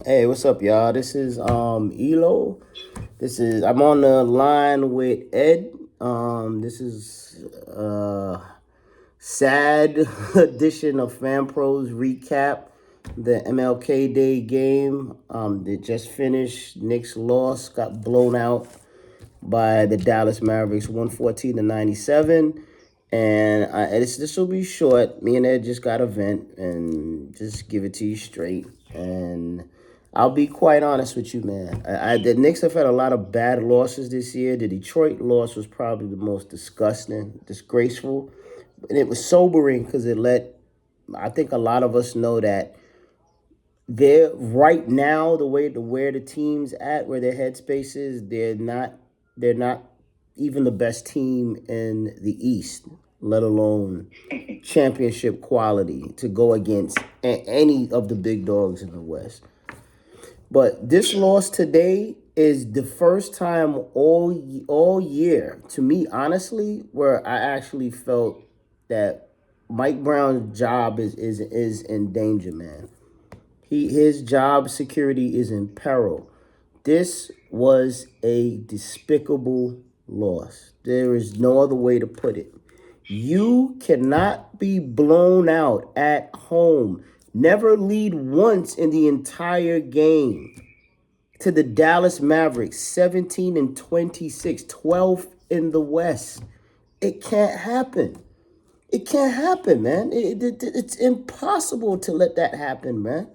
Hey, what's up, y'all? This is Elo. I'm on the line with Ed. This is sad edition of Fanproz recap. The MLK Day game that just finished. Knicks lost, got blown out by the Dallas Mavericks, 114-97. And this will be short. Me and Ed just got a vent and just give it to you straight. And I'll be quite honest with you, man. The Knicks have had a lot of bad losses this year. The Detroit loss was probably the most disgusting, disgraceful. And it was sobering because it let, I think, a lot of us know that they're right now, the way to where the team's at, where their headspace is, they're not even the best team in the East, let alone championship quality to go against any of the big dogs in the West. But this loss today is the first time all year, to me, honestly, where I actually felt that Mike Brown's job is in danger, man. His job security is in peril. This was a despicable loss. There is no other way to put it. You cannot be blown out at home. Never lead once in the entire game to the Dallas Mavericks, 17-26, 12th in the West. It can't happen. It can't happen, man. It's impossible to let that happen, man.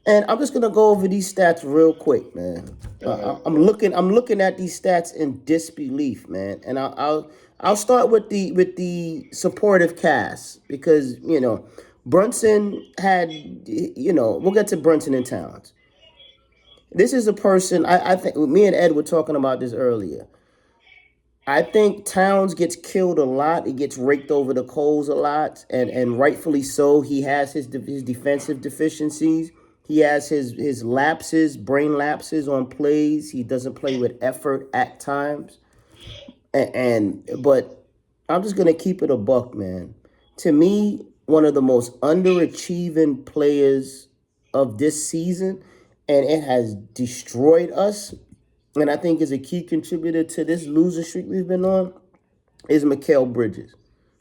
And I'm just gonna go over these stats real quick, man. I'm looking at these stats in disbelief, man. And I'll start with the supportive cast because Brunson had we'll get to Brunson and Towns. This is a person I think me and Ed were talking about this earlier. I think Towns gets killed a lot. He gets raked over the coals a lot, and rightfully so. He has his defensive deficiencies. He has his lapses, brain lapses on plays. He doesn't play with effort at times. But I'm just gonna keep it a buck, man. To me, one of the most underachieving players of this season, and it has destroyed us. And I think is a key contributor to this loser streak we've been on is Mikal Bridges.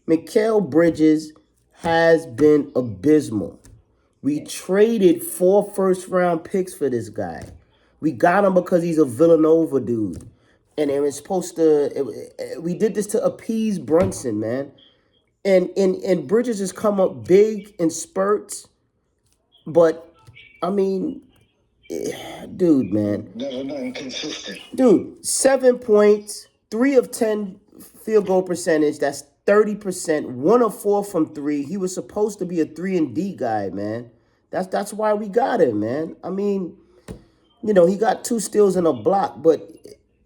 Mikal Bridges has been abysmal. We traded 4 first-round picks for this guy. We got him because he's a Villanova dude. And it was supposed to, we did this to appease Brunson, man. And Bridges has come up big in spurts. But, I mean, dude, man. Never been consistent. Dude, 7 points, 3 of 10 field goal percentage. That's 30%. 1 of 4 from 3. He was supposed to be a 3-and-D guy, man. That's why we got him, man. I mean, he got 2 steals and a block, but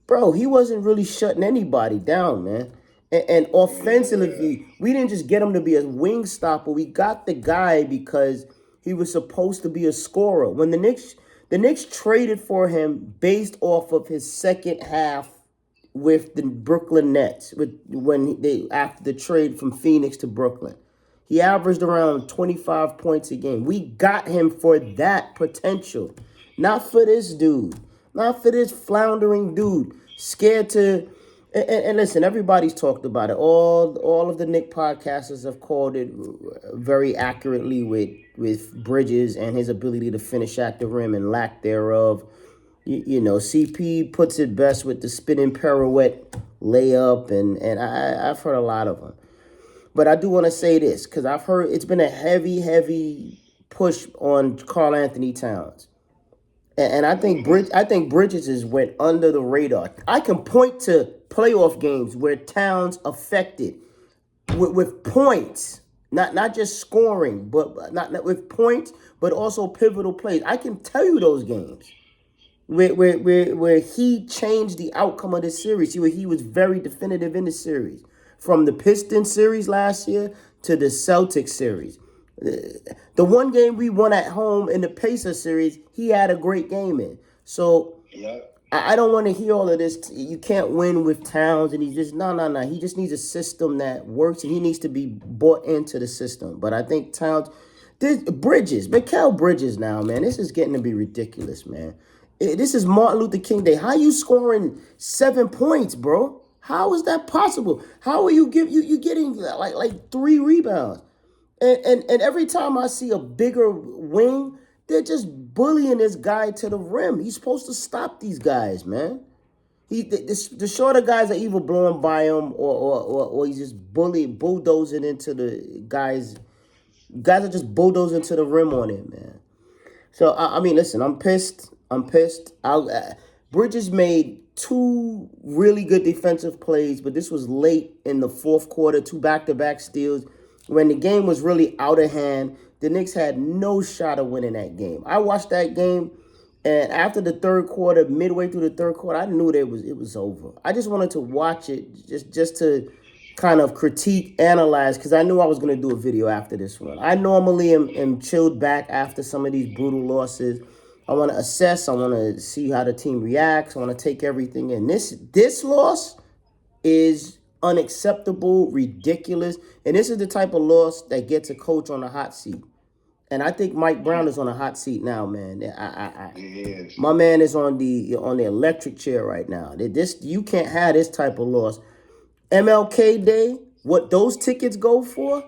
bro, he wasn't really shutting anybody down, man. And offensively, we didn't just get him to be a wing stopper. We got the guy because he was supposed to be a scorer. When the Knicks traded for him based off of his second half with the Brooklyn Nets, after the trade from Phoenix to Brooklyn. He averaged around 25 points a game. We got him for that potential. Not for this dude. Not for this floundering dude. Scared to... And listen, everybody's talked about it. All of the Knick podcasters have called it very accurately with Bridges and his ability to finish at the rim and lack thereof. CP puts it best with the spinning pirouette layup, and I've heard a lot of them. But I do want to say this, because I've heard it's been a heavy push on Karl Anthony Towns. And I think Bridges has went under the radar. I can point to playoff games where Towns affected with points, not just scoring, but not with points, but also pivotal plays. I can tell you those games where he changed the outcome of this series. Where he was very definitive in the series. From the Pistons series last year to the Celtics series. The one game we won at home in the Pacers series, he had a great game in. So I don't want to hear all of this. You can't win with Towns, and he's just, no. He just needs a system that works, and he needs to be bought into the system. But I think Towns, Mikal Bridges now, man. This is getting to be ridiculous, man. This is Martin Luther King Day. How you scoring 7 points, bro? How is that possible? How are you getting like 3 rebounds? And every time I see a bigger wing, they're just bullying this guy to the rim. He's supposed to stop these guys, man. The shorter guys are either blowing by him or he's just bulldozing into the guys. Guys are just bulldozing to the rim on him, man. So I mean, listen, I'm pissed. Bridges made 2 really good defensive plays, but this was late in the fourth quarter. 2 back-to-back steals when the game was really out of hand. The Knicks had no shot of winning that game. I watched that game, and after the third quarter, midway through the third quarter, I knew that it was over. I just wanted to watch it just to kind of critique, analyze, because I knew I was going to do a video after this one. I normally am chilled back after some of these brutal losses. I want to assess. I want to see how the team reacts. I want to take everything in. This loss is unacceptable, ridiculous, and this is the type of loss that gets a coach on the hot seat. And I think Mike Brown is on a hot seat now, man. My man is on the electric chair right now. You can't have this type of loss. MLK Day, what those tickets go for,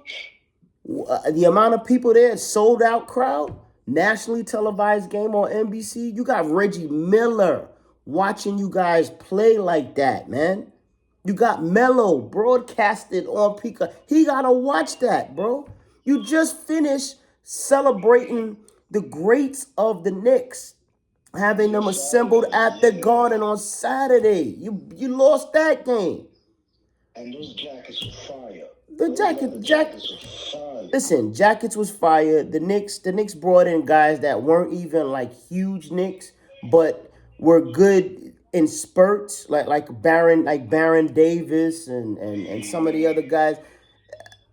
the amount of people there, sold out crowd, nationally televised game on NBC. You got Reggie Miller watching you guys play like that, man. You got Melo broadcasted on Pika. He got to watch that, bro. You just finished celebrating the greats of the Knicks, having them assembled at the Garden on Saturday. You lost that game. And those jackets were fire. Jackets were fire. Listen, jackets was fire. The Knicks brought in guys that weren't even like huge Knicks, but were good in spurts, like Baron Davis and some of the other guys.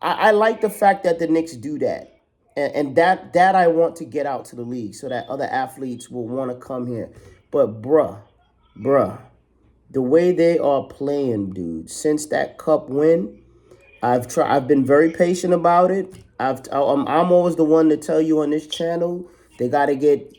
I like the fact that the Knicks do that. And that I want to get out to the league so that other athletes will want to come here. But bruh, the way they are playing, dude, since that cup win, I've been very patient about it. I'm always the one to tell you on this channel, they got to get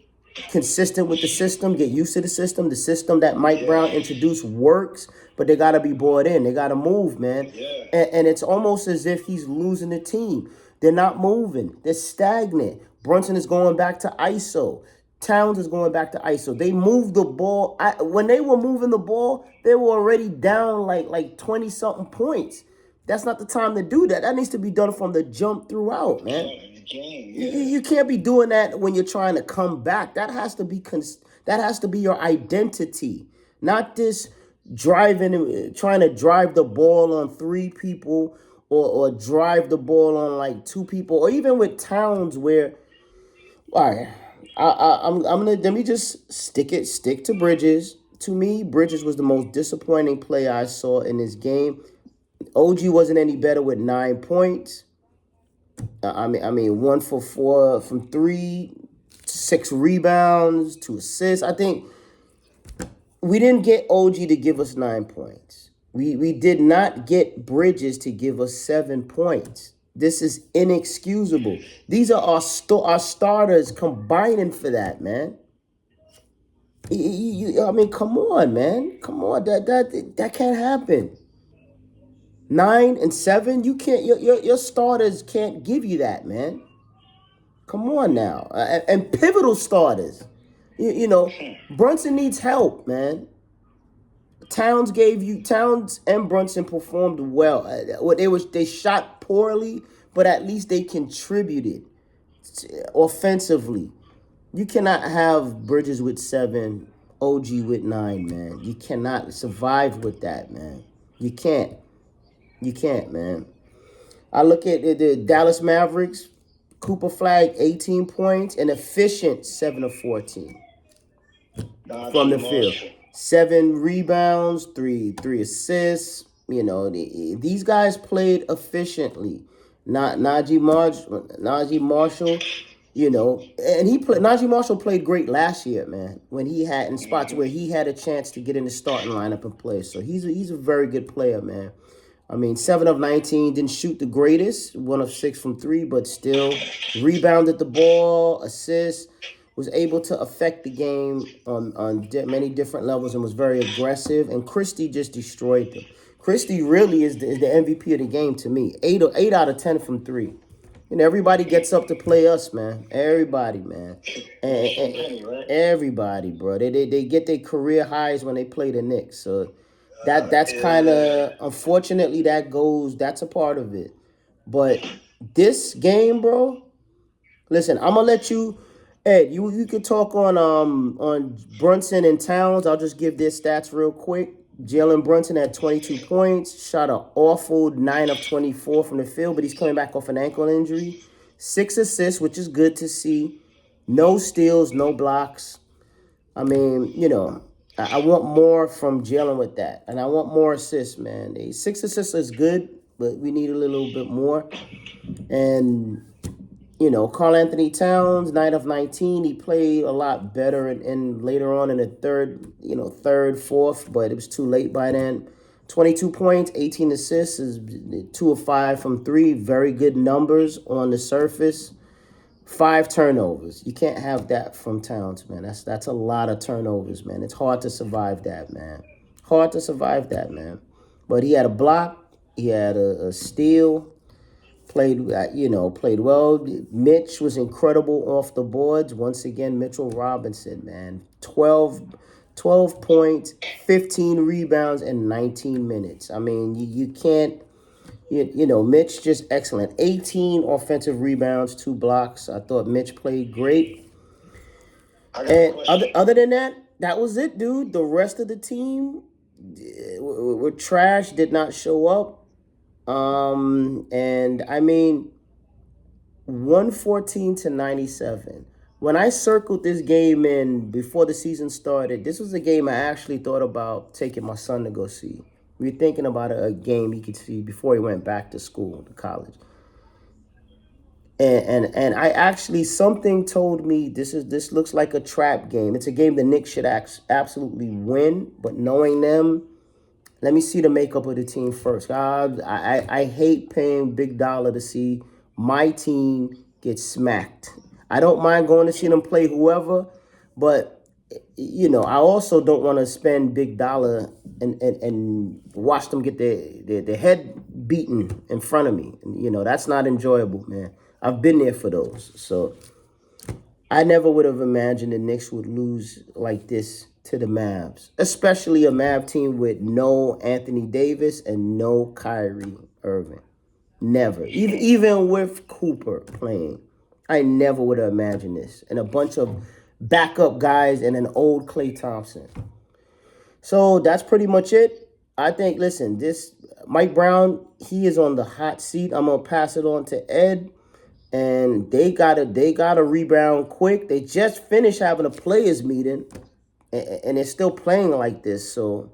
consistent with the system, get used to the system. The system that Mike Brown introduced works, but they got to be brought in. They got to move, man. And it's almost as if he's losing the team. They're not moving. They're stagnant. Brunson is going back to ISO. Towns is going back to ISO. They moved the ball. When they were moving the ball, they were already down like 20-something points. That's not the time to do that. That needs to be done from the jump throughout, man. You can't be doing that when you're trying to come back. That has to be your identity, not this trying to drive the ball on 3 people or drive the ball on like 2 people, or even with Towns where, all right, let me just stick to Bridges. To me, Bridges was the most disappointing play I saw in this game. OG wasn't any better with 9 points. I mean 1 for 4 from 3, 6 rebounds, 2 assists. I think we didn't get OG to give us 9 points. We did not get Bridges to give us 7 points. This is inexcusable. These are our starters combining for that, man. I mean, come on, man. Come on, that can't happen. 9 and 7, you can't. Your starters can't give you that, man. Come on now, and pivotal starters. You know, Brunson needs help, man. Towns and Brunson performed well. They shot poorly, but at least they contributed offensively. You cannot have Bridges with 7, OG with 9, man. You cannot survive with that, man. You can't, man. I look at the Dallas Mavericks. Cooper Flag, 18 points, and efficient 7 of 14 from the field. 7 rebounds, 3 assists. You know, these guys played efficiently. Not Najee Marshall, you know, and Najee Marshall played great last year, man, when he had in spots where he had a chance to get in the starting lineup and play. So he's a very good player, man. I mean, 7 of 19, didn't shoot the greatest, 1 of 6 from 3, but still rebounded the ball, assists, was able to affect the game on many different levels and was very aggressive. And Christie just destroyed them. Christie really is the MVP of the game to me. 8 out of 10 from 3. And everybody gets up to play us, man. Everybody, man. And everybody, bro. They get their career highs when they play the Knicks. So that's kind of, unfortunately, that's a part of it. But this game, bro, listen, I'm gonna let you, Ed, you could talk on Brunson and Towns. I'll just give their stats real quick. Jalen Brunson had 22 points, shot an awful 9 of 24 from the field, but he's coming back off an ankle injury. 6 assists, which is good to see. No steals, no blocks. I mean, I want more from Jalen with that, and I want more assists, man. 6 assists is good, but we need a little bit more. And Karl Anthony Towns, 9 of 19. He played a lot better and later on in the third, fourth, but it was too late by then. 22 points, 18 assists, is 2 of 5 from 3. Very good numbers on the surface. 5 turnovers. You can't have that from Towns, man. That's a lot of turnovers, man. It's hard to survive that, man. Hard to survive that, man. But he had a block. He had a steal. Played well. Mitch was incredible off the boards. Once again, Mitchell Robinson, man. 12 points, 15 rebounds in 19 minutes. I mean, you can't, Mitch just excellent. 18 offensive rebounds, 2 blocks. I thought Mitch played great. And other than that was it, dude. The rest of the team were trash, did not show up. And I mean, 114 to 97. When I circled this game in before the season started, this was a game I actually thought about taking my son to go see. We were thinking about a game he could see before he went back to school, to college. And I actually, something told me this looks like a trap game. It's a game the Knicks should absolutely win, but knowing them, let me see the makeup of the team first. I hate paying big dollar to see my team get smacked. I don't mind going to see them play whoever, but I also don't want to spend big dollar and watch them get their head beaten in front of me. That's not enjoyable, man. I've been there for those. So I never would have imagined the Knicks would lose like this to the Mavs, especially a Mav team with no Anthony Davis and no Kyrie Irving. Never. Even with Cooper playing, I never would have imagined this. And a bunch of backup guys and an old Klay Thompson. So that's pretty much it. I think, listen, this Mike Brown, he is on the hot seat. I'm going to pass it on to Ed. And they gotta rebound quick. They just finished having a players meeting, and they're still playing like this. So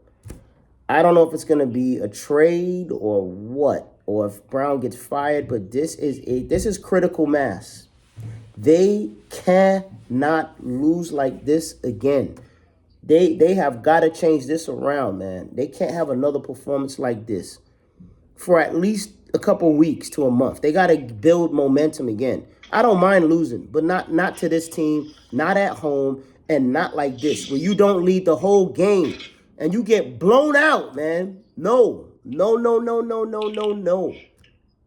I don't know if it's gonna be a trade or what, or if Brown gets fired. But this is critical mass. They cannot lose like this again. They have got to change this around, man. They can't have another performance like this for at least a couple weeks to a month. They got to build momentum again. I don't mind losing, but not to this team, not at home, and not like this, where you don't lead the whole game and you get blown out, man. No.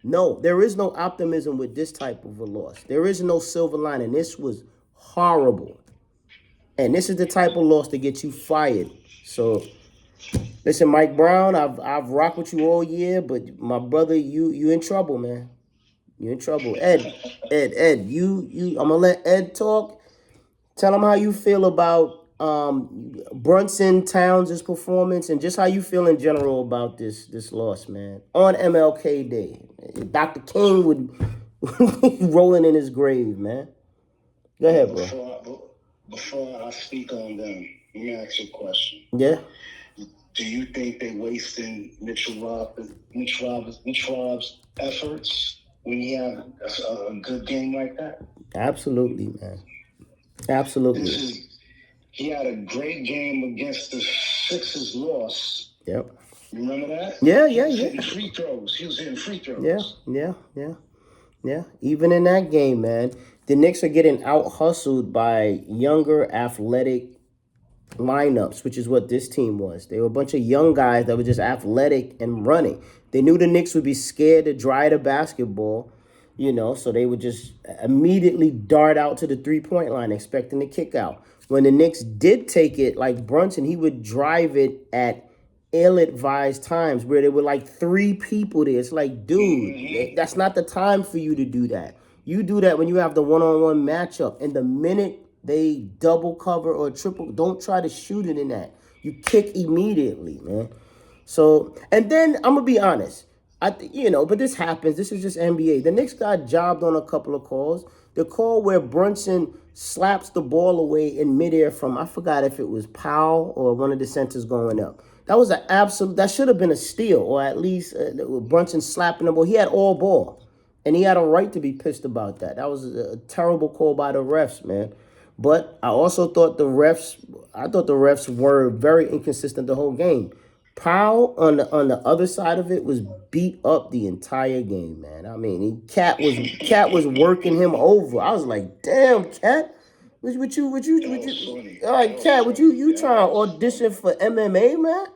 No, there is no optimism with this type of a loss. There is no silver lining. This was horrible. And this is the type of loss that gets you fired. So listen, Mike Brown, I've rocked with you all year, but my brother, you in trouble, man. You in trouble. Ed, I'm gonna let Ed talk. Tell him how you feel about Brunson Towns' performance and just how you feel in general about this loss, man. On MLK Day. Dr. King would rolling in his grave, man. Go ahead, bro. Before I speak on them, let me ask you a question. Yeah. Do you think they're wasting Mitch Rob's efforts when he have a good game like that? Absolutely, man. Absolutely. He had a great game against the Sixers loss. Yep. You remember that? Yeah. He was hitting free throws. He was hitting free throws. Yeah. Even in that game, man, the Knicks are getting out hustled by younger, athletic lineups, which is what this team was. They were a bunch of young guys that were just athletic and running. They knew the Knicks would be scared to dry the basketball, so they would just immediately dart out to the 3-point line expecting to kick out. When the Knicks did take it, like Brunson, he would drive it at ill-advised times where there were like 3 people there. It's like, dude, that's not the time for you to do that. You do that when you have the one-on-one matchup. And the minute they double cover or triple, don't try to shoot it in that. You kick immediately, man. So, and then I'm gonna be honest. But this happens. This is just NBA. The Knicks got jobbed on a couple of calls. The call where Brunson slaps the ball away in midair from, I forgot if it was Powell or one of the centers going up. That was an absolute. That should have been a steal, or at least Brunson slapping the ball. He had all ball, and he had a right to be pissed about that. That was a terrible call by the refs, man. But I also thought the refs were very inconsistent the whole game. Powell on the other side of it was beat up the entire game, man. I mean, Cat was working him over. I was like, damn, Cat. Would you? All right, Cat. Would you trying to audition for MMA, man?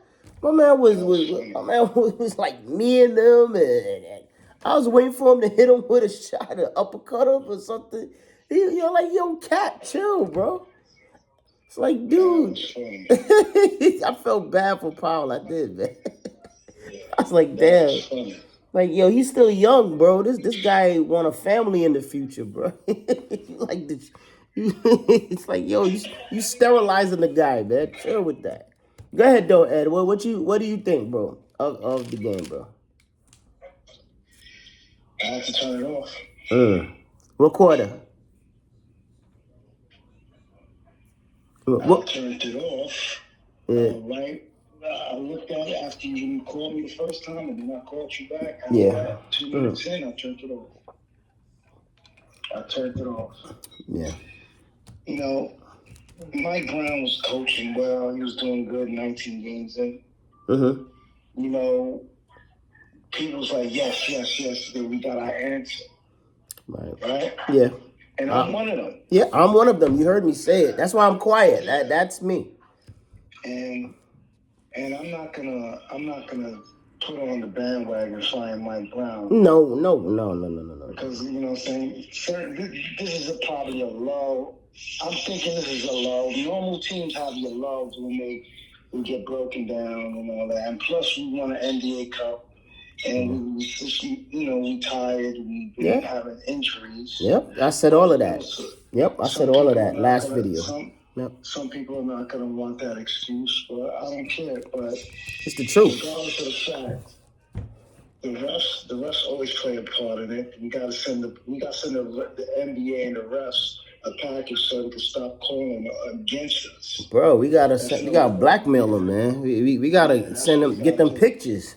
My man was like me and them, and I was waiting for him to hit him with a shot, an uppercut him or something. Yo, Cat, chill, bro. It's like, dude. I felt bad for Powell. I did, man. I was like, damn. Like, yo, he's still young, bro. This guy want a family in the future, bro. It's like, yo, you sterilizing the guy, man. Chill with that. Go ahead, though, Ed. What do you think, bro, of the game, bro? I have to turn it off. What quarter? I turned it off. Right. I looked at it after you called me the first time, and then I called you back. After 2 minutes in, I turned it off. Yeah. Mike Brown was coaching well. He was doing good 19 games in. People was like, yes, we got our answer. Right? Yeah. And I'm one of them. Yeah, I'm one of them. You heard me say it. That's why I'm quiet. That's me. And I'm not gonna put on the bandwagon flying Mike Brown. No. Because what I'm saying, this is probably a low. I'm thinking this is a low. Normal teams have your lows when they get broken down and all that. And plus, we won an NBA Cup. And we tired. We been having injuries. Yep, I said all of that. I said all of that last video. Some people are not going to want that excuse, but I don't care. But it's the truth. Regardless of the fact, the refs always play a part in it. We got to send the NBA and the refs a package so they can stop calling against us. Bro, we gotta blackmail them, man. We gotta send them, get them pictures.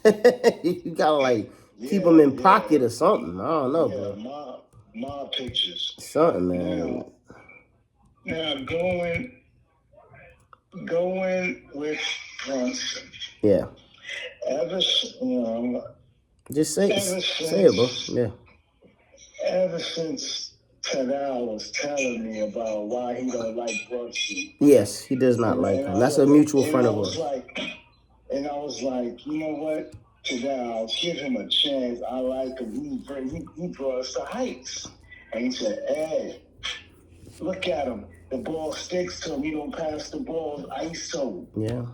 You gotta keep them in pocket or something. I don't know, bro. Mob pictures. Something, man. Now going with Brunson. Yeah. Just say it, bro. Yeah. Ever since Tadal was telling me about why he don't like Brunson. Yes, he does not like him. That's a mutual friend of ours. And I was like, you know what, Tadal, give him a chance. I like him. He brought us to heights. And he said, hey, look at him. The ball sticks to him. He don't pass the ball. ISO. Yeah.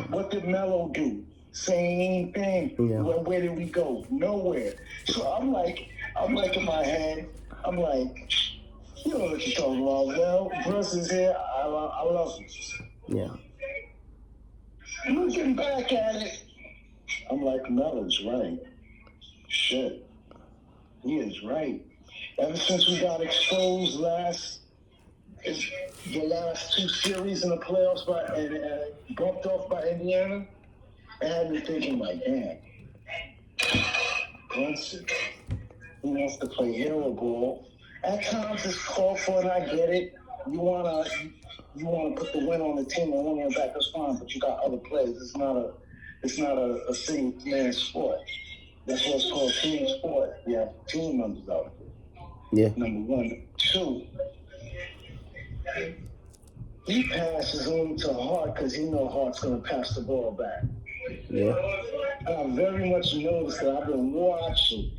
What did Melo do? Same thing. Yeah. Where did we go? Nowhere. So I'm like in my head, I'm like, you know what you're talking about, Mel. Brunson's here. I love him. Yeah. Looking back at it, I'm like, Melo's right. Shit. He is right. Ever since we got exposed the last 2 series in the playoffs and bumped off by Indiana, I had me thinking like, damn, Brunson, he wants to play hero ball. At times it's called for, and I get it. You wanna put the win on the team and win your back, that's fine, but you got other players. It's not it's not a single man sport. That's what's called team sport. You have team members out there. Yeah. Number one. Two, he passes on to Hart because he know Hart's going to pass the ball back. Yeah. I very much noticed that I've been watching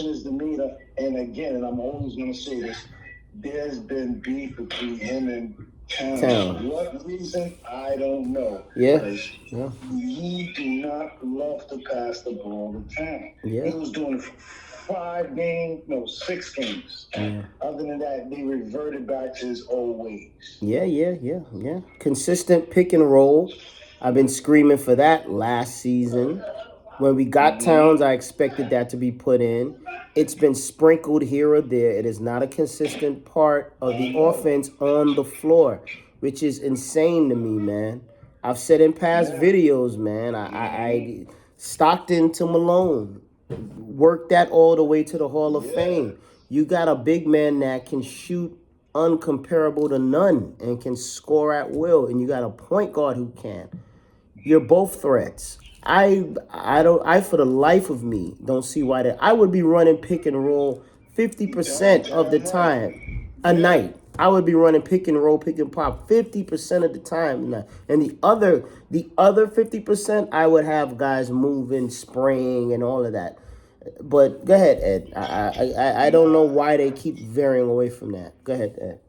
his demeanor. And again, and I'm always going to say this, there's been beef between him and Towns. For what reason, I don't know. Yeah. Yeah. He do not love to pass the ball to Towns. Yeah. He was doing it for 6 games. Yeah. Other than that, they reverted back to his old ways. Yeah. Consistent pick and roll. I've been screaming for that last season. When we got Towns, I expected that to be put in. It's been sprinkled here or there. It is not a consistent part of the offense on the floor, which is insane to me, man. I've said in past videos, man, I Stockton to Malone, worked that all the way to the Hall of Fame. You got a big man that can shoot uncomparable to none and can score at will, and you got a point guard who can. You're both threats. I for the life of me don't see why that. I would be running pick and roll 50% of the time a night. I would be running pick and roll, pick and pop 50% of the time, and the other 50% I would have guys moving, spraying, and all of that. But go ahead, Ed. I don't know why they keep veering away from that. Go ahead, Ed.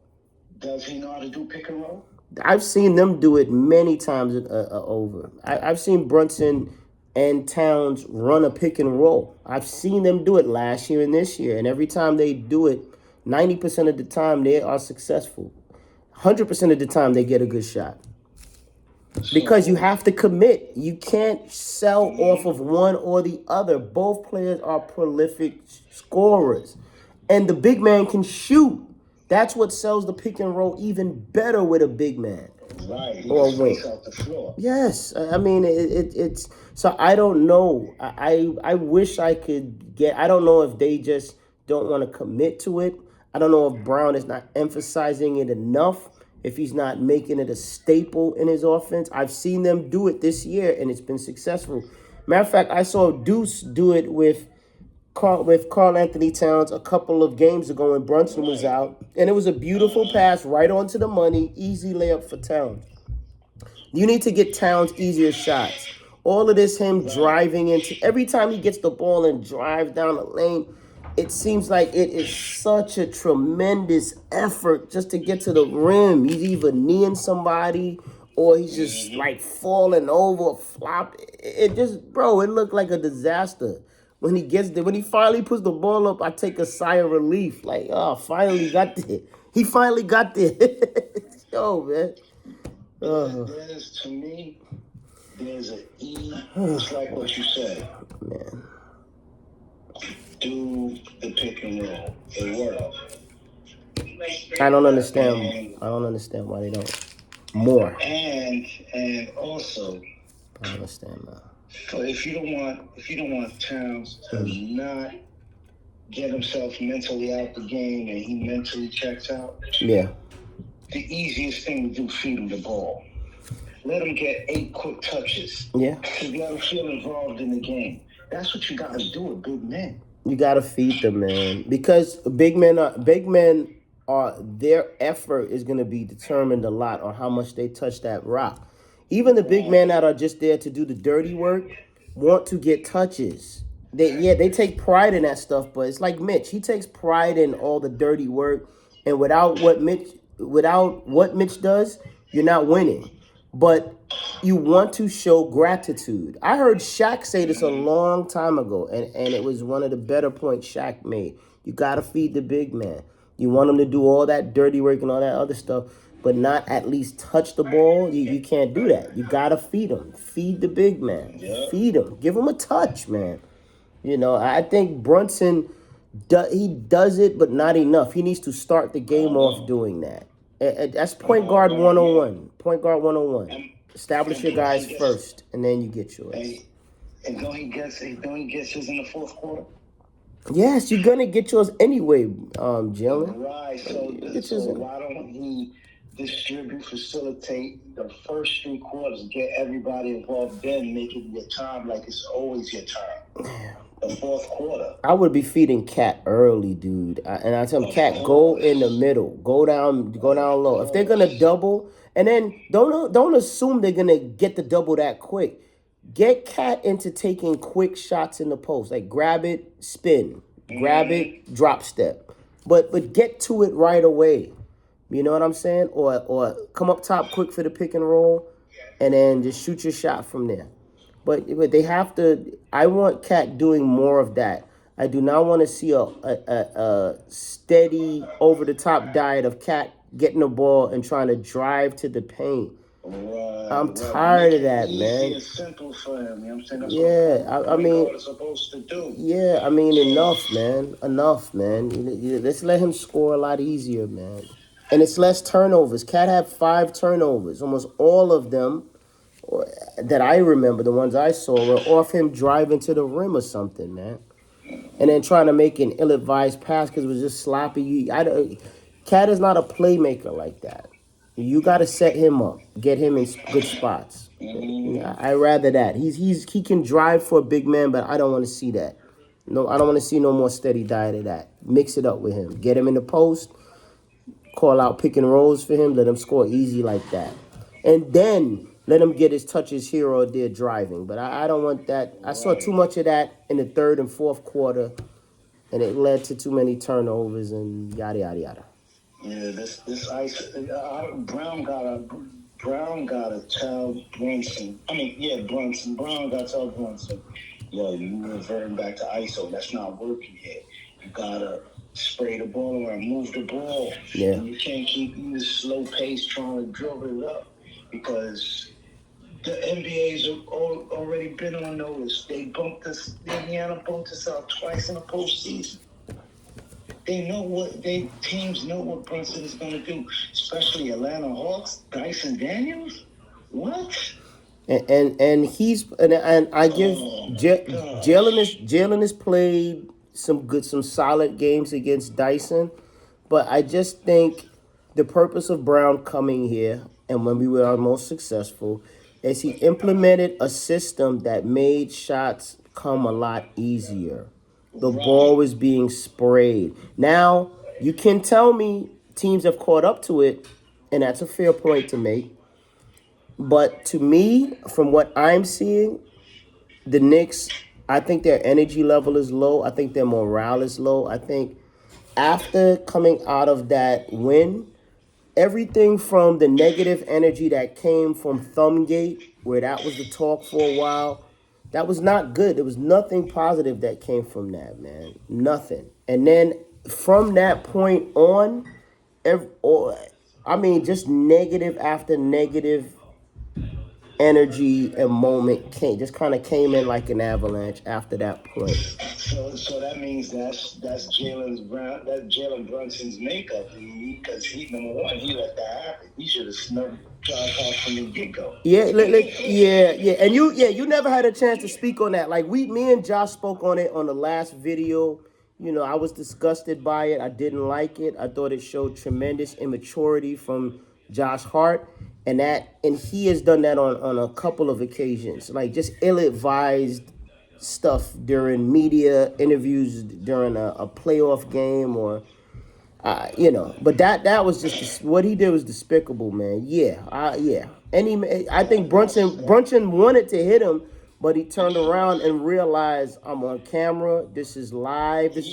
Does he know how to do pick and roll? I've seen them do it many times over. I've seen Brunson and Towns run a pick and roll. I've seen them do it last year and this year. And every time they do it, 90% of the time they are successful. 100% of the time they get a good shot. Because you have to commit. You can't sell off of one or the other. Both players are prolific scorers. And the big man can shoot. That's what sells the pick and roll even better with a big man. Right. Or wing. Off the floor. Yes. I mean, it's so I don't know. I wish I could get. I don't know if they just don't want to commit to it. I don't know if Brown is not emphasizing it enough. If he's not making it a staple in his offense. I've seen them do it this year, and it's been successful. Matter of fact, I saw Deuce do it with Karl Anthony Towns a couple of games ago when Brunson was out. And it was a beautiful pass right onto the money. Easy layup for Towns. You need to get Towns easier shots. All of this, him driving into... Every time he gets the ball and drives down the lane, it seems like it is such a tremendous effort just to get to the rim. He's either kneeing somebody or he's just like falling over, flopping. It just... Bro, it looked like a disaster. When he gets there, when he finally puts the ball up, I take a sigh of relief. Like, oh, finally got there. He finally got there. Yo, man. To me, there's an E. It's like what you said. Man. Do the pick and roll. It works. I don't understand why they don't. More. And also, I don't understand that. So if you don't want Towns to not get himself mentally out the game and he mentally checks out, the easiest thing to do, feed him the ball. Let him get 8 quick touches. Yeah. To let him feel involved in the game. That's what you got to do with big men. You got to feed them, man. Because big men are their effort is going to be determined a lot on how much they touch that rock. Even the big men that are just there to do the dirty work want to get touches. They take pride in that stuff, but it's like Mitch. He takes pride in all the dirty work, and without what Mitch does, you're not winning. But you want to show gratitude. I heard Shaq say this a long time ago, and it was one of the better points Shaq made. You got to feed the big man. You want him to do all that dirty work and all that other stuff, but not at least touch the ball. You can't do that. You got to feed him. Feed the big man. Yeah. Feed him. Give him a touch, man. You know, I think Brunson, he does it, but not enough. He needs to start the game off doing that. That's point guard 101. Point guard 101. Establish your guys first, and then you get yours. And don't he get his in the fourth quarter? Yes, you're going to get yours anyway, Jalen. Right, so why don't he distribute, facilitate the first 3 quarters, get everybody involved, then make it your time like it's always your time. The fourth quarter. I would be feeding Cat early, dude. And I tell him, Cat, go in the middle, go down low. If they're gonna double, and then don't assume they're gonna get the double that quick. Get Cat into taking quick shots in the post, like grab it, spin, grab it, drop step, but get to it right away. You know what I'm saying? Or come up top quick for the pick and roll, and then just shoot your shot from there. But they have to. I want Cat doing more of that. I do not want to see a steady over the top diet of Cat getting the ball and trying to drive to the paint. I'm tired of that, man. It's simple for him. You know what I'm saying? That's Yeah, I mean, what it's supposed to do. yeah, I mean, enough, man. Enough, man. Let's let him score a lot easier, man. And it's less turnovers. Cat had 5 turnovers. Almost all of them that I remember, the ones I saw, were off him driving to the rim or something, man. And then trying to make an ill-advised pass because it was just sloppy. Cat is not a playmaker like that. You got to set him up, get him in good spots. I rather that. He can drive for a big man, but I don't want to see that. No, I don't want to see no more steady diet of that. Mix it up with him. Get him in the post. Call out pick and rolls for him. Let him score easy like that, and then let him get his touches here or there driving. But I don't want that. I saw too much of that in the third and fourth quarter, and it led to too many turnovers and yada yada yada. Yeah, this ice. Brown gotta tell Brunson. Brown gotta tell Brunson. Yo, you reverting back to ISO. That's not working here. You gotta spray the ball around, move the ball. Yeah. And you can't keep this slow pace trying to dribble it up because the NBA's already been on notice. They bumped us. Indiana bumped us out twice in the postseason. Teams know what Brunson is going to do, especially Atlanta Hawks, Dyson Daniels. What? And I give Jalen has played some solid games against Dyson, but I just think the purpose of Brown coming here and when we were our most successful is he implemented a system that made shots come a lot easier. The ball was being sprayed. Now, you can tell me teams have caught up to it, and that's a fair point to make. But to me, from what I'm seeing, the Knicks, I think their energy level is low. I think their morale is low. I think after coming out of that win, everything from the negative energy that came from Thumbgate, where that was the talk for a while, that was not good. There was nothing positive that came from that, man. Nothing. And then from that point on, just negative after negative energy and moment kind of came in like an avalanche after that point. So that means that's Jalen Brunson's makeup, because he, number one, he let that happen. He should have snubbed Josh Hart from the get-go. Yeah, and you never had a chance to speak on that. Like me and Josh spoke on it on the last video. You know, I was disgusted by it. I didn't like it. I thought it showed tremendous immaturity from Josh Hart. And he has done that on a couple of occasions, like just ill-advised stuff during media interviews during a playoff game or, But that was just what he did was despicable, man. Yeah. I think Brunson wanted to hit him, but he turned around and realized I'm on camera. This is live. This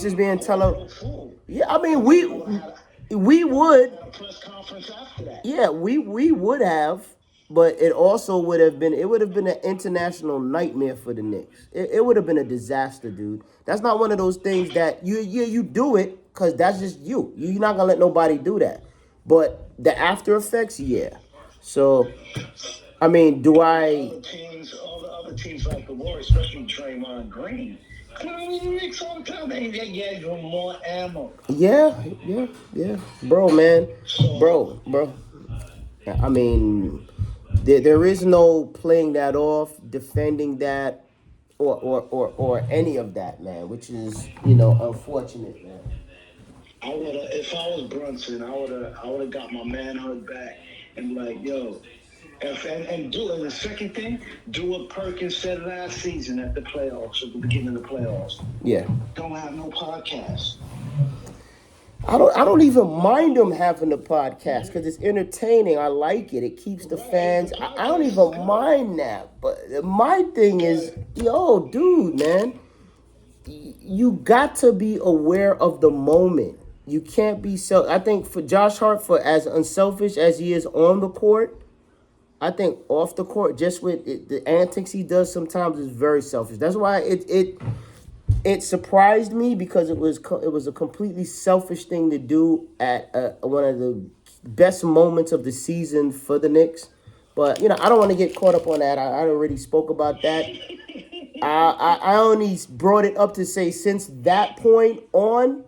is being televised. Yeah, I mean we would. Yeah, we would have, but it also would have been an international nightmare for the Knicks. It would have been a disaster, dude. That's not one of those things that you do it because that's just you. You're not gonna let nobody do that. But the after effects, yeah. So, I mean, all the other teams like the Warriors, especially Draymond Green. They gave him more ammo. Yeah. Bro, man. Bro. I mean, there is no playing that off, defending that, or any of that, man, which is, unfortunate, man. if I was Brunson, I would have got my manhood back and like, yo, and the second thing, do what Perkins said last season at the playoffs, at the beginning of the playoffs. Yeah. Don't have no podcast. I don't even mind them having the podcast because it's entertaining. I like it. It keeps the fans. I don't even mind that. But my thing is, yo, dude, man, you got to be aware of the moment. You can't be I think for Josh Hart, for as unselfish as he is on the court, I think off the court, just with the antics he does sometimes is very selfish. That's why it surprised me because it was a completely selfish thing to do at one of the best moments of the season for the Knicks. But I don't want to get caught up on that. I already spoke about that. I only brought it up to say since that point on,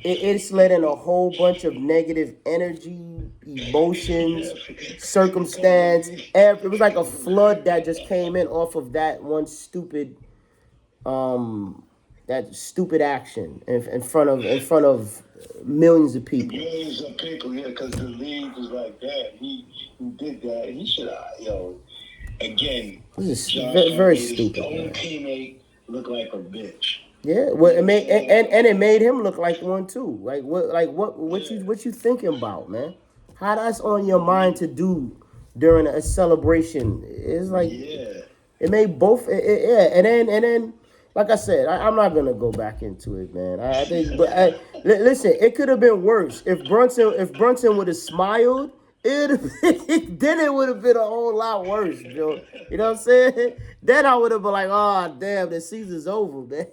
it's led in a whole bunch of negative energy, emotions, circumstance. It was like a flood that just came in off of that one stupid action in front of millions of people. Millions of people, yeah, because the league was like that. He did that. He should have, again. This is very stupid. His own teammate look like a bitch. Yeah, well, it made and it made him look like one too. What you thinking about, man? How that's on your mind to do during a celebration? It's like it made both. And then like I said, I'm not gonna go back into it, man. I think, but listen, it could have been worse if Brunson would have smiled. Then it would have been a whole lot worse, Joe. You know what I'm saying? Then I would have been like, oh, damn, the season's over, man.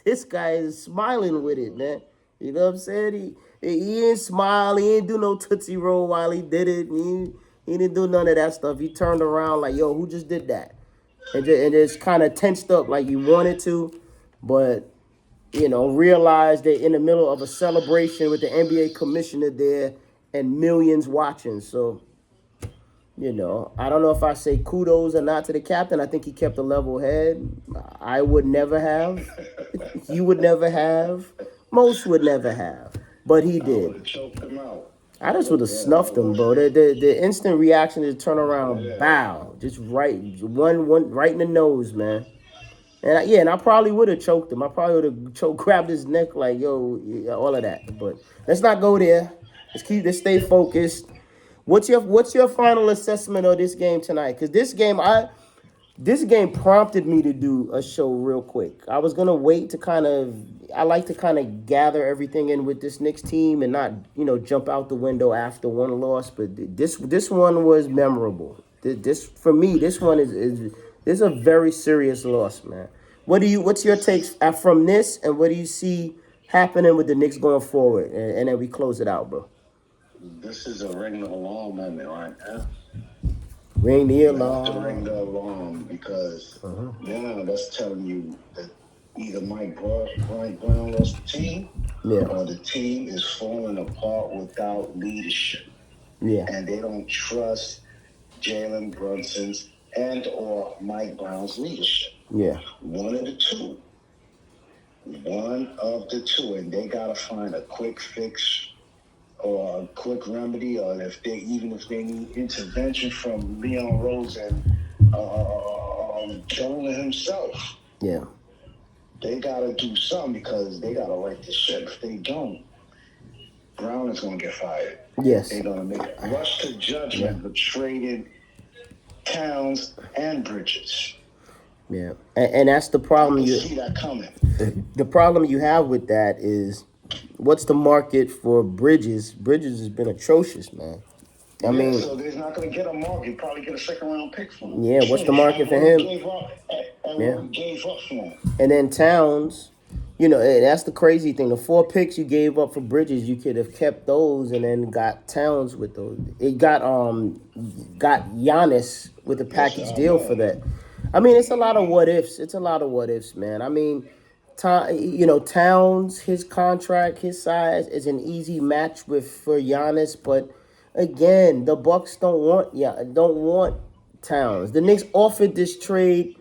This guy is smiling with it, man. You know what I'm saying? He didn't smile. He didn't do no Tootsie Roll while he did it. He didn't do none of that stuff. He turned around like, yo, who just did that? And just kind of tensed up like he wanted to. But, realized that in the middle of a celebration with the NBA commissioner there, and millions watching. So, I don't know if I say kudos or not to the captain. I think he kept a level head. I would never have. You would never have. Most would never have. But he did. I just would have snuffed him, bro. The instant reaction is turn around, bow. Just one right in the nose, man. And I probably would have choked him. I probably would have grabbed his neck like, yo, all of that. But let's not go there. Let's stay focused. What's your final assessment of this game tonight? Because this game prompted me to do a show real quick. I was gonna wait I like to kind of gather everything in with this Knicks team and not jump out the window after one loss. But this one was memorable. This for me, this one is a very serious loss, man. What's your takes from this, and what do you see happening with the Knicks going forward? And then we close it out, bro. This is a ring the alarm moment right now. Ring the alarm. You have to ring the alarm because now that's telling you that either Mike Brown lost the team or the team is falling apart without leadership. Yeah. And they don't trust Jalen Brunson's and or Mike Brown's leadership. Yeah. One of the two. And they got to find a quick fix or a quick remedy, or if they need intervention from Leon Rose and Jonah himself. Yeah. They got to do something because they got to right the ship. If they don't, Brown is going to get fired. Yes. They're going to make a rush to judgment for trading Towns and Bridges. Yeah. And that's the problem. You see that coming. The problem you have with that is, what's the market for Bridges? Bridges has been atrocious, man. I mean, so they're not going to get a market. Probably get a second-round pick for him. Yeah, what's the market for him? Gave up for him. And then Towns, that's the crazy thing. The 4 picks you gave up for Bridges, you could have kept those and then got Towns with those. It got Giannis with a package deal for that. I mean, it's a lot of what ifs. Man. I mean, Towns, his contract, his size is an easy match for Giannis, but again, the Bucks don't want Towns. The Knicks offered this trade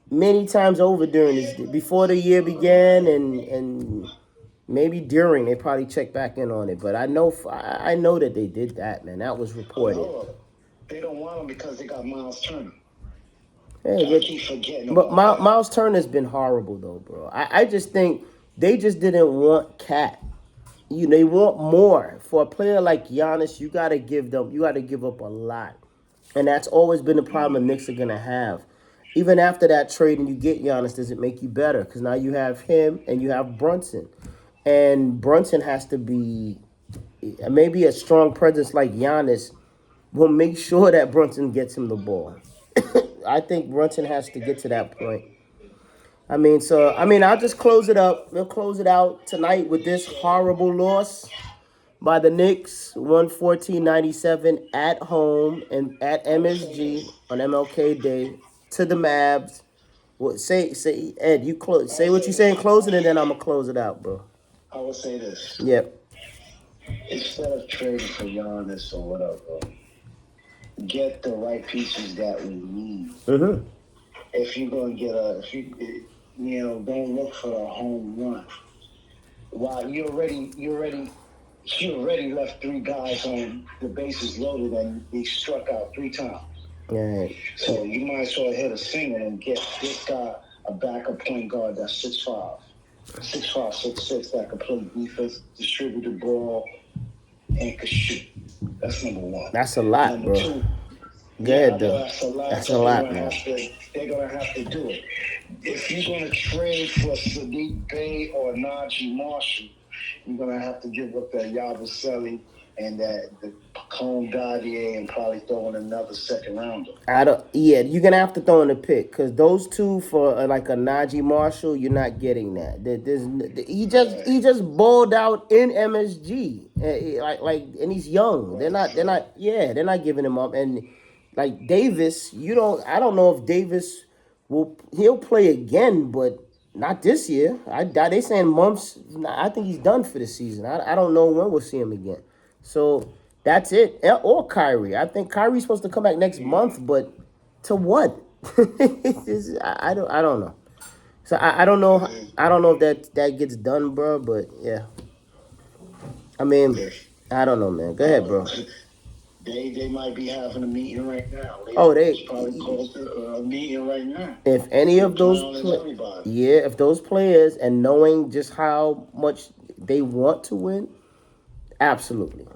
many times over before the year began, and Maybe during they probably checked back in on it, but I know that they did that, man. That was reported. They don't want him because they got Miles Turner. Hey, I keep forgetting but about that. Miles Turner's been horrible though, bro. I just think they just didn't want Cat. They want more for a player like Giannis. You got to give up a lot, and that's always been the problem the Knicks are gonna have. Even after that trade and you get Giannis, does it make you better? Because now you have him and you have Brunson, and Brunson has to be maybe a strong presence like Giannis will make sure that Brunson gets him the ball. I think Brunson has to get to that point. I'll just close it up. We'll close it out tonight with this horrible loss by the Knicks, 114-97 at home and at MSG on MLK Day to the Mavs. Say Ed, you close. Say what you say in closing, and then I'm gonna close it out, bro. I will say this. Yep. Instead of trading for Giannis or whatever, get the right pieces that we need. Mm-hmm. If you're gonna get don't look for a home run. While you already left 3 guys on the bases loaded and they struck out 3 times. Right. So you might as well hit a single and get this guy a backup point guard that's 6'5", 6'6", that can play defense, distribute the ball, and can shoot. That's number 1. That's a lot, number bro. 2. Good, though. That's a lot, man. They're gonna have to do it. If you're gonna trade for Sadiq Bey or Najee Marshall, you're gonna have to give up that Yabusele and the Cone Gaudier and probably throw in another second rounder. You're gonna have to throw in a pick because those two for like a Najee Marshall, you're not getting that. He just balled out in MSG, and he's young. They're not giving him up. And like Davis, I don't know if Davis he'll play again, but not this year. They saying months. I think he's done for the season. I don't know when we'll see him again. So that's it. Or Kyrie. I think Kyrie's supposed to come back next month, but to what? I don't know. So I don't know. I don't know if that gets done, bro. But yeah. I don't know, man. Go ahead, bro. They might be having a meeting right now. They probably close a meeting right now. If any of those if those players and knowing just how much they want to win, absolutely.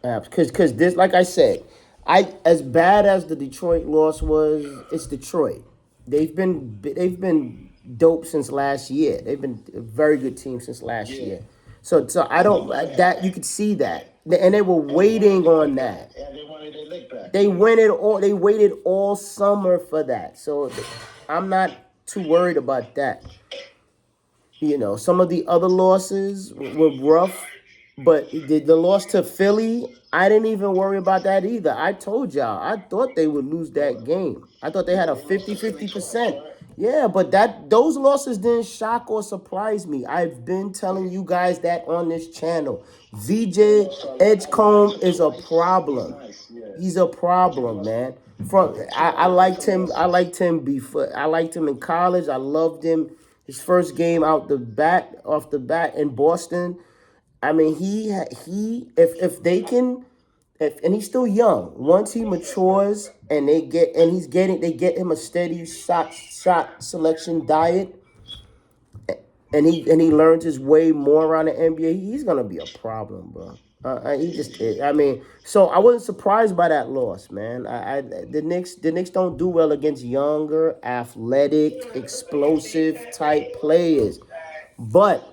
Because this, like I said, as bad as the Detroit loss was, it's Detroit. They've been dope since last year. They've been a very good team since last year. So I don't that you could see that, and they were waiting on that. They wanted their lick back. They waited all summer for that. So I'm not too worried about that. Some of the other losses were rough, but the loss to Philly, I didn't even worry about that either. I told y'all, I thought they would lose that game. I thought they had a 50%. Yeah, but those losses didn't shock or surprise me. I've been telling you guys that on this channel. VJ Edgecombe is a problem. He's a problem, man. I liked him. I liked him before. I liked him in college. I loved him. His first game off the bat in Boston. And he's still young. Once he matures and they get him a steady shot selection diet, and he learns his way more around the NBA, he's gonna be a problem, bro. He just is. So I wasn't surprised by that loss, man. The Knicks don't do well against younger, athletic, explosive type players. But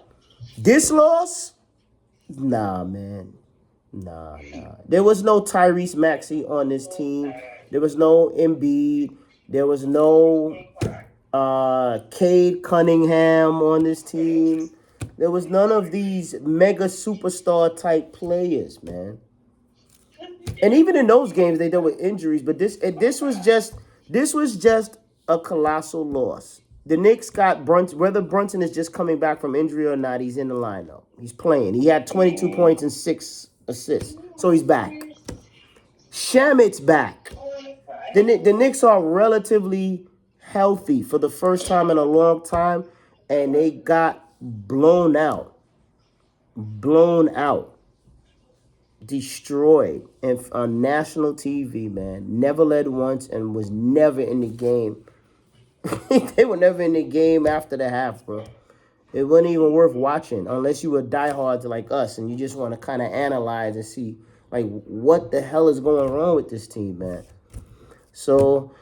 this loss, nah, man. Nah. There was no Tyrese Maxey on this team. There was no Embiid. There was no Cade Cunningham on this team. There was none of these mega superstar type players, man. And even in those games, they dealt with injuries. But this was just a colossal loss. The Knicks got Brunson. Whether Brunson is just coming back from injury or not, he's in the lineup. He's playing. He had 22 points and 6 assists. So he's back. Shamit's back. The Knicks are relatively healthy for the first time in a long time, and they got blown out. blown out, destroyed, and on national TV, man. Never led once and was never in the game. They were never in the game after the half, bro. It wasn't even worth watching unless you were diehards like us and you just want to kind of analyze and see, like, what the hell is going wrong with this team, man. So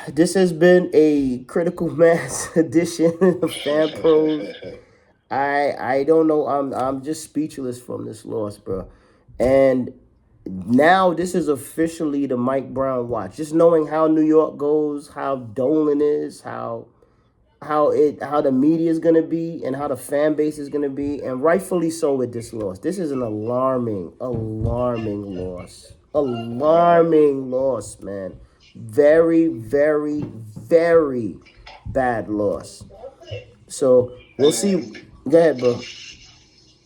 this has been a critical mass edition of Fanproz. I don't know. I'm just speechless from this loss, bro. And now this is officially the Mike Brown watch. Just knowing how New York goes, how Dolan is, how the media is gonna be, and how the fan base is gonna be, and rightfully so with this loss. This is an alarming loss. Alarming loss, man. Very, very, very bad loss. So we'll see. Go ahead, bro.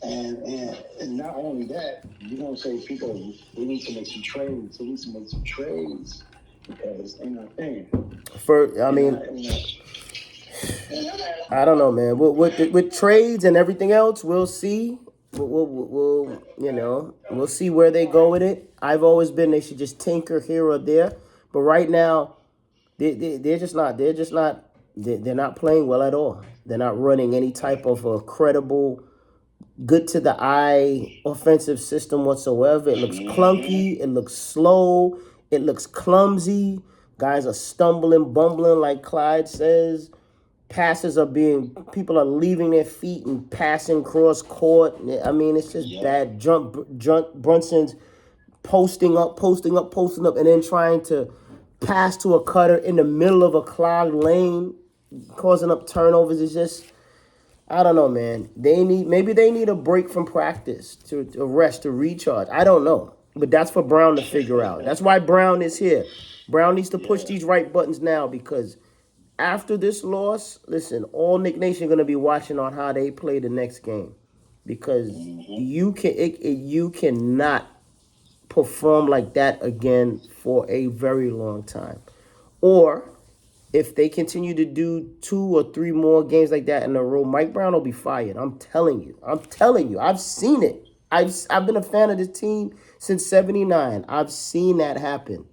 And not only that, you're gonna say people we need to make some trades. We need to make some trades because they're not paying. I don't know, man. With trades and everything else, we'll see. We'll see where they go with it. I've always been they should just tinker here or there, but right now, they're just not. They're not playing well at all. They're not running any type of a credible, good to the eye offensive system whatsoever. It looks clunky. It looks slow. It looks clumsy. Guys are stumbling, bumbling, like Clyde says. People are leaving their feet and passing cross court. I mean, it's just bad. Brunson's posting up, and then trying to pass to a cutter in the middle of a clogged lane, causing up turnovers. It's just, I don't know, man. Maybe they need a break from practice to rest, to recharge. I don't know. But that's for Brown to figure out. That's why Brown is here. Brown needs to push these right buttons now because after this loss, listen, all Knick Nation going to be watching on how they play the next game because you cannot perform like that again for a very long time. Or if they continue to do 2 or 3 more games like that in a row, Mike Brown will be fired. I'm telling you. I've seen it. I've been a fan of this team since '79. I've seen that happen.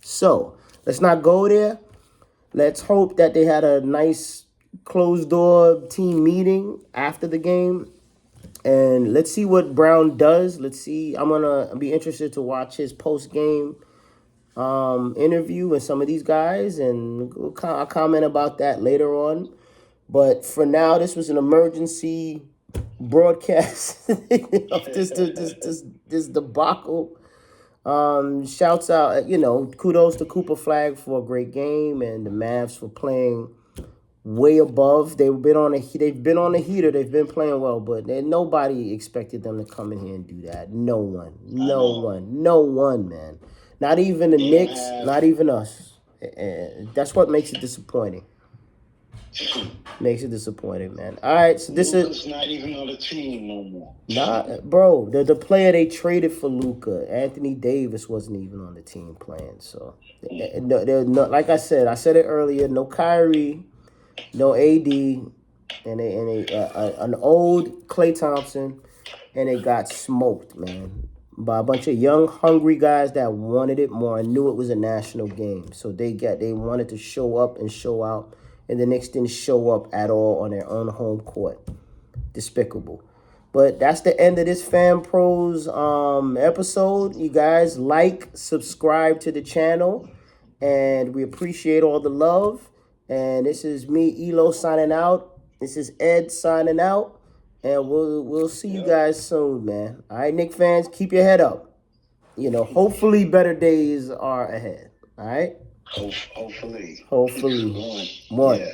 So let's not go there. Let's hope that they had a nice closed-door team meeting after the game. And let's see what Brown does. Let's see. I'm going to be interested to watch his post-game interview with some of these guys. And I'll comment about that later on. But for now, this was an emergency broadcast of this debacle. Shouts out, kudos to Cooper Flag for a great game and the Mavs for playing way above. They've been on a heater. They've been playing well, but nobody expected them to come in here and do that. No one, man. Not even the Knicks, not even us. That's what makes it disappointing. Makes it disappointing, man. All right, so this Luka's not even on the team no more. Nah, bro, the player they traded for Luka, Anthony Davis, wasn't even on the team playing. So, like I said it earlier, no Kyrie, no AD, and an old Klay Thompson, and they got smoked, man, by a bunch of young, hungry guys that wanted it more and knew it was a national game. So they wanted to show up and show out. And the Knicks didn't show up at all on their own home court. Despicable. But that's the end of this Fanproz episode. You guys subscribe to the channel. And we appreciate all the love. And this is me, Elo, signing out. This is Ed signing out. And we'll see you guys soon, man. All right, Knicks fans, keep your head up. Hopefully better days are ahead. All right? Hopefully. One. Yeah.